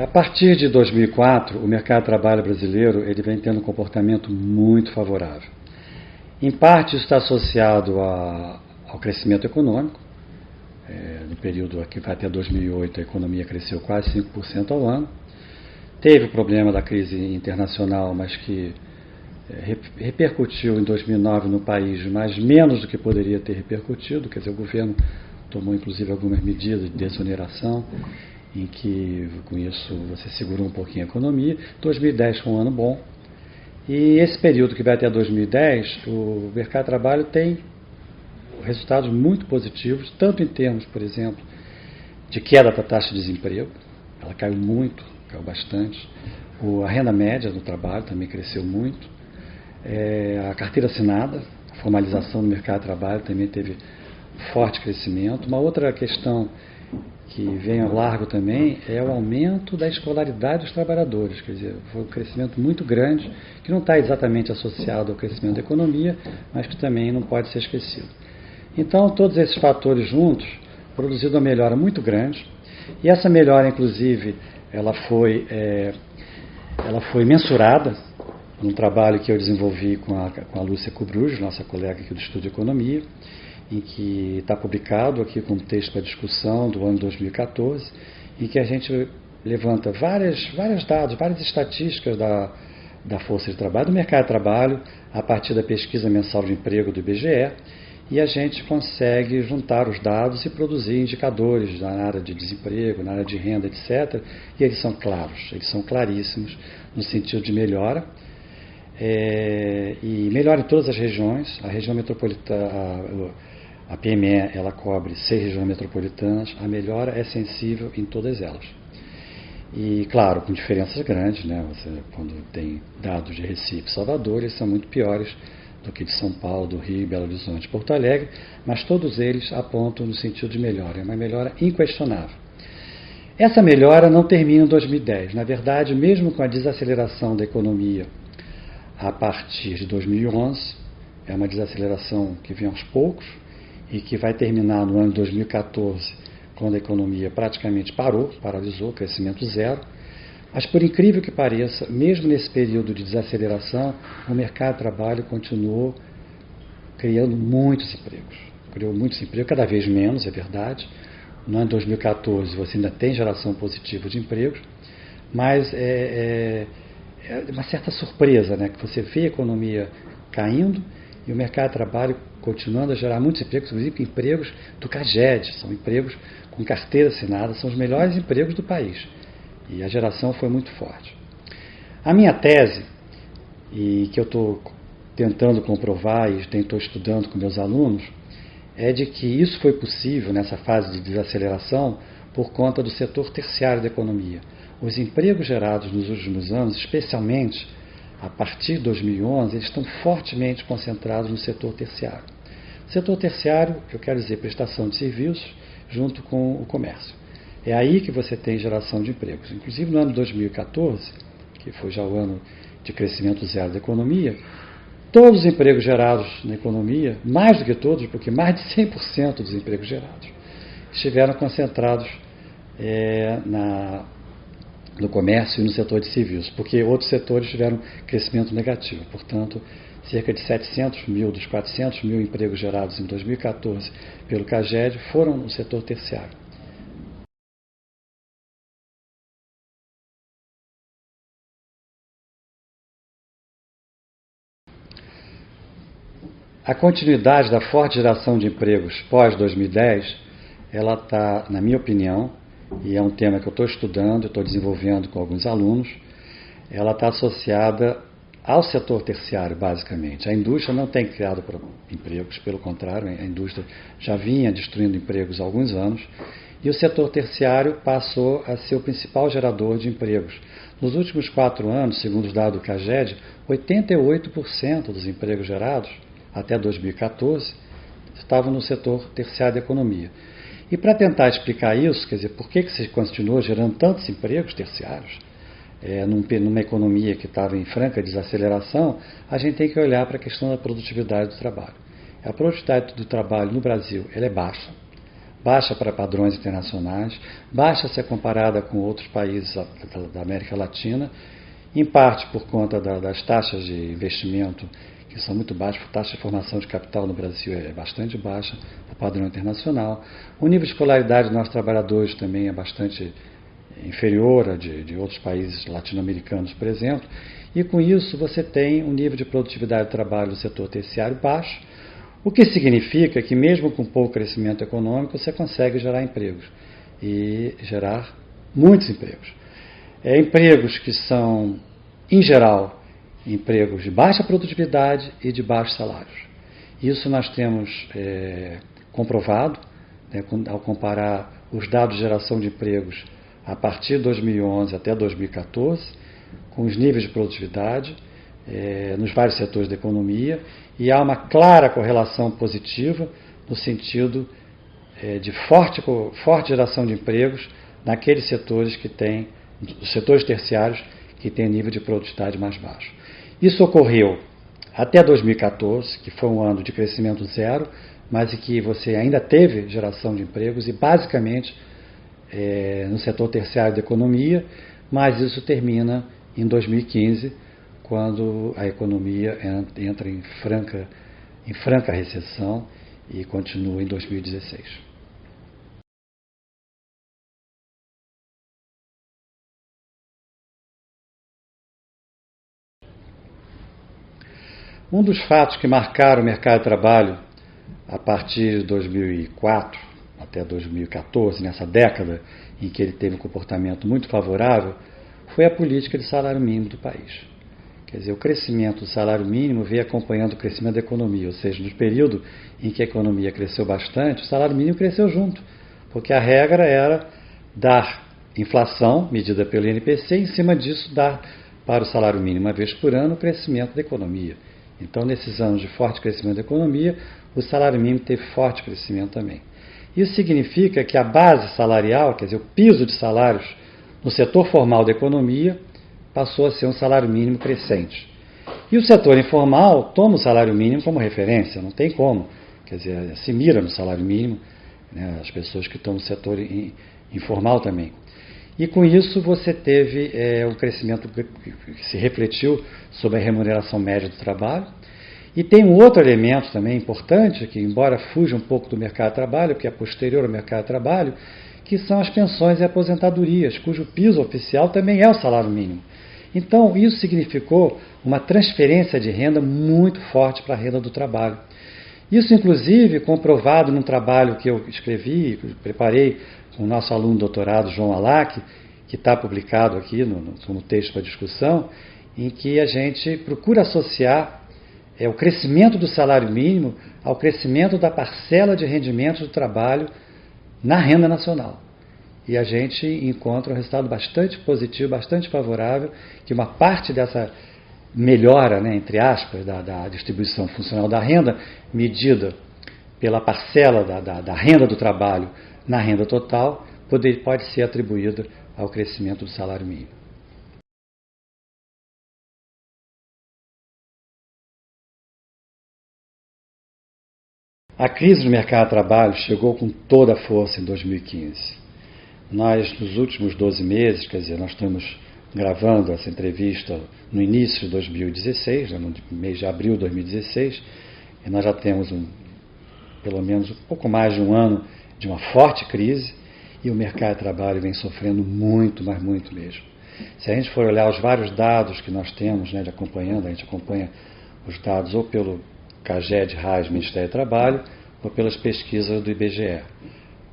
A partir de 2004, o mercado de trabalho brasileiro ele vem tendo um comportamento muito favorável. Em parte, isso está associado ao crescimento econômico. No período que vai até 2008, a economia cresceu quase 5% ao ano. Teve o problema da crise internacional, mas que repercutiu em 2009 no país, mas menos do que poderia ter repercutido. Quer dizer, o governo tomou inclusive algumas medidas de desoneração, em que com isso você segurou um pouquinho a economia. 2010 foi um ano bom. E esse período que vai até 2010, o mercado de trabalho tem resultados muito positivos, tanto em termos, por exemplo, de queda da taxa de desemprego. Ela caiu muito, caiu bastante. A renda média do trabalho também cresceu muito. A carteira assinada, a formalização do mercado de trabalho também teve forte crescimento. Uma outra questão que vem ao largo também é o aumento da escolaridade dos trabalhadores. Quer dizer, foi um crescimento muito grande, que não está exatamente associado ao crescimento da economia, mas que também não pode ser esquecido. Então, todos esses fatores juntos produziram uma melhora muito grande, e essa melhora, inclusive, ela foi mensurada num trabalho que eu desenvolvi com a Lúcia Cubrujo, nossa colega aqui do Estudo de Economia, em que está publicado aqui como texto para discussão do ano 2014, em que a gente levanta vários dados, várias estatísticas da força de trabalho, do mercado de trabalho, a partir da pesquisa mensal de emprego do IBGE, e a gente consegue juntar os dados e produzir indicadores na área de desemprego, na área de renda, etc. E eles são claros, eles são claríssimos no sentido de melhora, e melhora em todas as regiões. A região metropolitana, a PME, ela cobre 6 regiões metropolitanas, a melhora é sensível em todas elas. E, claro, com diferenças grandes, né? Quando tem dados de Recife e Salvador, eles são muito piores do que de São Paulo, do Rio, Belo Horizonte, Porto Alegre, mas todos eles apontam no sentido de melhora, é uma melhora inquestionável. Essa melhora não termina em 2010. Na verdade, mesmo com a desaceleração da economia a partir de 2011, é uma desaceleração que vem aos poucos, e que vai terminar no ano de 2014, quando a economia praticamente paralisou, crescimento zero. Mas, por incrível que pareça, mesmo nesse período de desaceleração, o mercado de trabalho continuou criando muitos empregos. Criou muitos empregos, cada vez menos, é verdade. No ano de 2014 você ainda tem geração positiva de empregos, mas é uma certa surpresa, né? Que você vê a economia caindo e o mercado de trabalho continuando a gerar muitos empregos, inclusive empregos do CAGED, são empregos com carteira assinada, são os melhores empregos do país. E a geração foi muito forte. A minha tese, e que eu estou tentando comprovar e estou estudando com meus alunos, é de que isso foi possível nessa fase de desaceleração por conta do setor terciário da economia. Os empregos gerados nos últimos anos, especialmente a partir de 2011, eles estão fortemente concentrados no setor terciário. Setor terciário, eu quero dizer prestação de serviços junto com o comércio. É aí que você tem geração de empregos. Inclusive no ano de 2014, que foi já o ano de crescimento zero da economia, todos os empregos gerados na economia, mais do que todos, porque mais de 100% dos empregos gerados, estiveram concentrados no comércio e no setor de serviços, porque outros setores tiveram crescimento negativo. Portanto, cerca de 700 mil dos 400 mil empregos gerados em 2014 pelo CAGED foram no setor terciário. A continuidade da forte geração de empregos pós-2010, ela está, na minha opinião, e é um tema que eu estou estudando, estou desenvolvendo com alguns alunos, ela está associada ao setor terciário, basicamente. A indústria não tem criado empregos, pelo contrário, a indústria já vinha destruindo empregos há alguns anos, e o setor terciário passou a ser o principal gerador de empregos. Nos últimos 4 anos, segundo os dados do CAGED, 88% dos empregos gerados, até 2014, estavam no setor terciário da economia. E para tentar explicar isso, quer dizer, por que se continuou gerando tantos empregos terciários, numa economia que estava em franca desaceleração, a gente tem que olhar para a questão da produtividade do trabalho. A produtividade do trabalho no Brasil ela é baixa, baixa para padrões internacionais, baixa se é comparada com outros países da América Latina, em parte por conta das taxas de investimento que são muito baixas, a taxa de formação de capital no Brasil é bastante baixa, o padrão internacional. O nível de escolaridade dos nossos trabalhadores também é bastante inferior a de outros países latino-americanos, por exemplo, e com isso você tem um nível de produtividade de trabalho do setor terciário baixo, o que significa que mesmo com pouco crescimento econômico você consegue gerar empregos e gerar muitos empregos. Empregos que são, em geral, empregos de baixa produtividade e de baixos salários. Isso nós temos comprovado, né, ao comparar os dados de geração de empregos a partir de 2011 até 2014, com os níveis de produtividade nos vários setores da economia, e há uma clara correlação positiva no sentido de forte geração de empregos naqueles setores que têm, os setores terciários que têm nível de produtividade mais baixo. Isso ocorreu até 2014, que foi um ano de crescimento zero, mas em que você ainda teve geração de empregos e basicamente no setor terciário da economia, mas isso termina em 2015, quando a economia entra em franca recessão e continua em 2016. Um dos fatos que marcaram o mercado de trabalho a partir de 2004 até 2014, nessa década em que ele teve um comportamento muito favorável, foi a política de salário mínimo do país. Quer dizer, o crescimento do salário mínimo veio acompanhando o crescimento da economia, ou seja, no período em que a economia cresceu bastante, o salário mínimo cresceu junto, porque a regra era dar inflação, medida pelo INPC, e em cima disso dar para o salário mínimo uma vez por ano o crescimento da economia. Então, nesses anos de forte crescimento da economia, o salário mínimo teve forte crescimento também. Isso significa que a base salarial, quer dizer, o piso de salários no setor formal da economia, passou a ser um salário mínimo crescente. E o setor informal toma o salário mínimo como referência, não tem como. Quer dizer, se mira no salário mínimo, né, as pessoas que estão no setor informal também. E com isso você teve um crescimento que se refletiu sobre a remuneração média do trabalho. E tem um outro elemento também importante, que embora fuja um pouco do mercado de trabalho, que é posterior ao mercado de trabalho, que são as pensões e aposentadorias, cujo piso oficial também é o salário mínimo. Então, isso significou uma transferência de renda muito forte para a renda do trabalho. Isso, inclusive, comprovado num trabalho que eu escrevi, preparei com o nosso aluno doutorado, João Alac, que está publicado aqui no texto para discussão, em que a gente procura associar o crescimento do salário mínimo ao crescimento da parcela de rendimentos do trabalho na renda nacional. E a gente encontra um resultado bastante positivo, bastante favorável, que uma parte dessa melhora, né, entre aspas, da distribuição funcional da renda, medida pela parcela da renda do trabalho na renda total, pode ser atribuída ao crescimento do salário mínimo. A crise do mercado de trabalho chegou com toda a força em 2015. Nós, nos últimos 12 meses, quer dizer, nós estamos gravando essa entrevista no início de 2016, no mês de abril de 2016, e nós já temos pelo menos um pouco mais de um ano de uma forte crise, e o mercado de trabalho vem sofrendo muito, mas muito mesmo. Se a gente for olhar os vários dados que nós temos, né, a gente acompanha os dados ou pelo CAGED, RAIS, Ministério do Trabalho, ou pelas pesquisas do IBGE.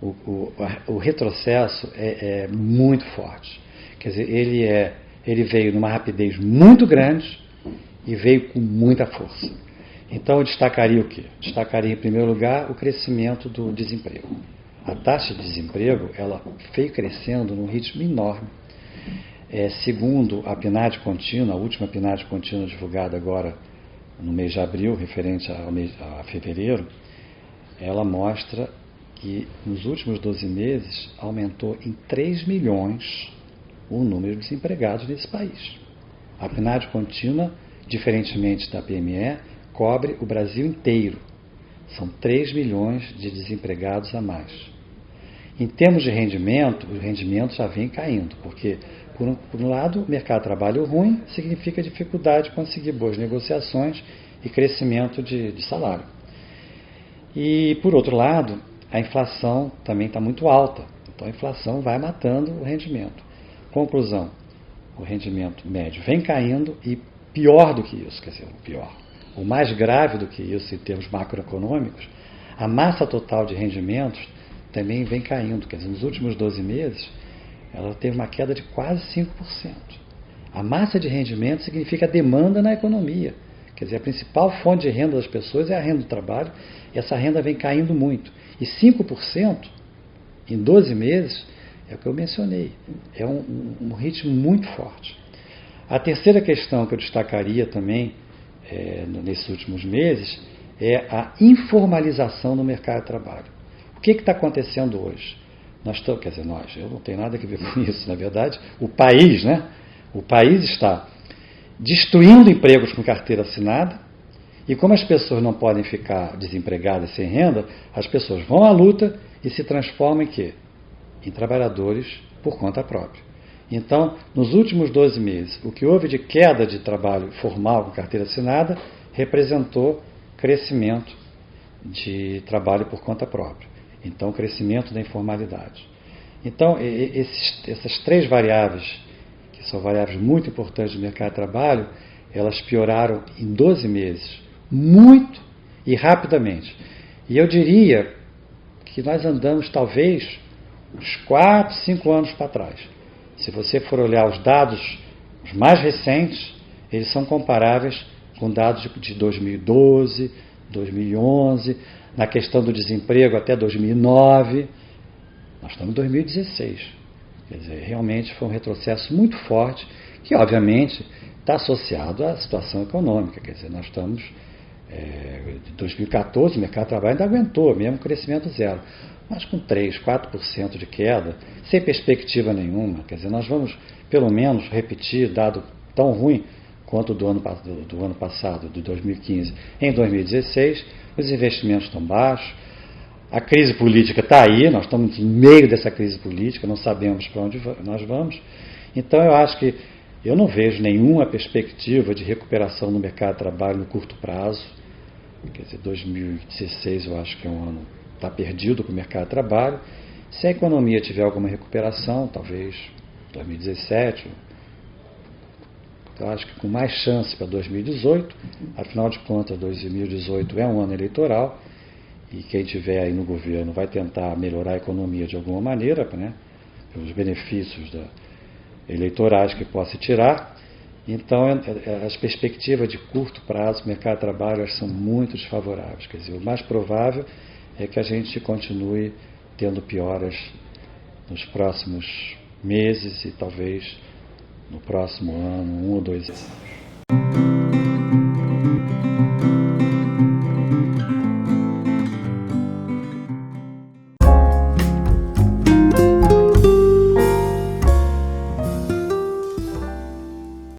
O retrocesso é muito forte. Quer dizer, ele veio numa rapidez muito grande e veio com muita força. Então, eu destacaria o quê? Destacaria, em primeiro lugar, o crescimento do desemprego. A taxa de desemprego ela veio crescendo num ritmo enorme. Segundo a PNAD contínua, a última PNAD contínua divulgada agora no mês de abril, referente a fevereiro, ela mostra que nos últimos 12 meses aumentou em 3 milhões o número de desempregados nesse país. A PNAD contínua, diferentemente da PME, cobre o Brasil inteiro. São 3 milhões de desempregados a mais. Em termos de rendimento, o rendimento já vem caindo, porque, por um lado, o mercado de trabalho ruim significa dificuldade de conseguir boas negociações e crescimento de salário. E, por outro lado, a inflação também está muito alta. Então, a inflação vai matando o rendimento. Conclusão, o rendimento médio vem caindo e pior do que isso, quer dizer, o mais grave do que isso em termos macroeconômicos, a massa total de rendimentos também vem caindo. Quer dizer, nos últimos 12 meses, ela teve uma queda de quase 5%. A massa de rendimento significa a demanda na economia. Quer dizer, a principal fonte de renda das pessoas é a renda do trabalho, e essa renda vem caindo muito. E 5% em 12 meses é o que eu mencionei. É um ritmo muito forte. A terceira questão que eu destacaria também nesses últimos meses é a informalização do mercado de trabalho. O que está acontecendo hoje? Eu não tenho nada a ver com isso, na verdade, o país, né? O país está destruindo empregos com carteira assinada, e como as pessoas não podem ficar desempregadas sem renda, as pessoas vão à luta e se transformam em quê? Em trabalhadores por conta própria. Então, nos últimos 12 meses, o que houve de queda de trabalho formal com carteira assinada representou crescimento de trabalho por conta própria. Então, crescimento da informalidade. Então, essas três variáveis, que são variáveis muito importantes do mercado de trabalho, elas pioraram em 12 meses, muito e rapidamente. E eu diria que nós andamos, talvez, uns 4, 5 anos para trás. Se você for olhar os dados os mais recentes, eles são comparáveis com dados de 2012, 2011, na questão do desemprego até 2009. Nós estamos em 2016. Quer dizer, realmente foi um retrocesso muito forte, que obviamente está associado à situação econômica. Quer dizer, nós estamos em 2014, o mercado de trabalho ainda aguentou, mesmo crescimento zero. Mas com 3%, 4% de queda, sem perspectiva nenhuma. Quer dizer, nós vamos, pelo menos, repetir dado tão ruim quanto do ano passado, de 2015, em 2016. Os investimentos estão baixos, a crise política está aí, nós estamos no meio dessa crise política, não sabemos para onde nós vamos. Então, eu acho que eu não vejo nenhuma perspectiva de recuperação no mercado de trabalho no curto prazo. Quer dizer, 2016 eu acho que é um ano está perdido para o mercado de trabalho. Se a economia tiver alguma recuperação, talvez 2017, eu acho que com mais chance para 2018, afinal de contas 2018 é um ano eleitoral, e quem estiver aí no governo vai tentar melhorar a economia de alguma maneira, né, pelos benefícios eleitorais que possa tirar. Então, as perspectivas de curto prazo do mercado de trabalho são muito desfavoráveis. Quer dizer, o mais provável é que a gente continue tendo pioras nos próximos meses e talvez no próximo ano, 1 ou 2 anos.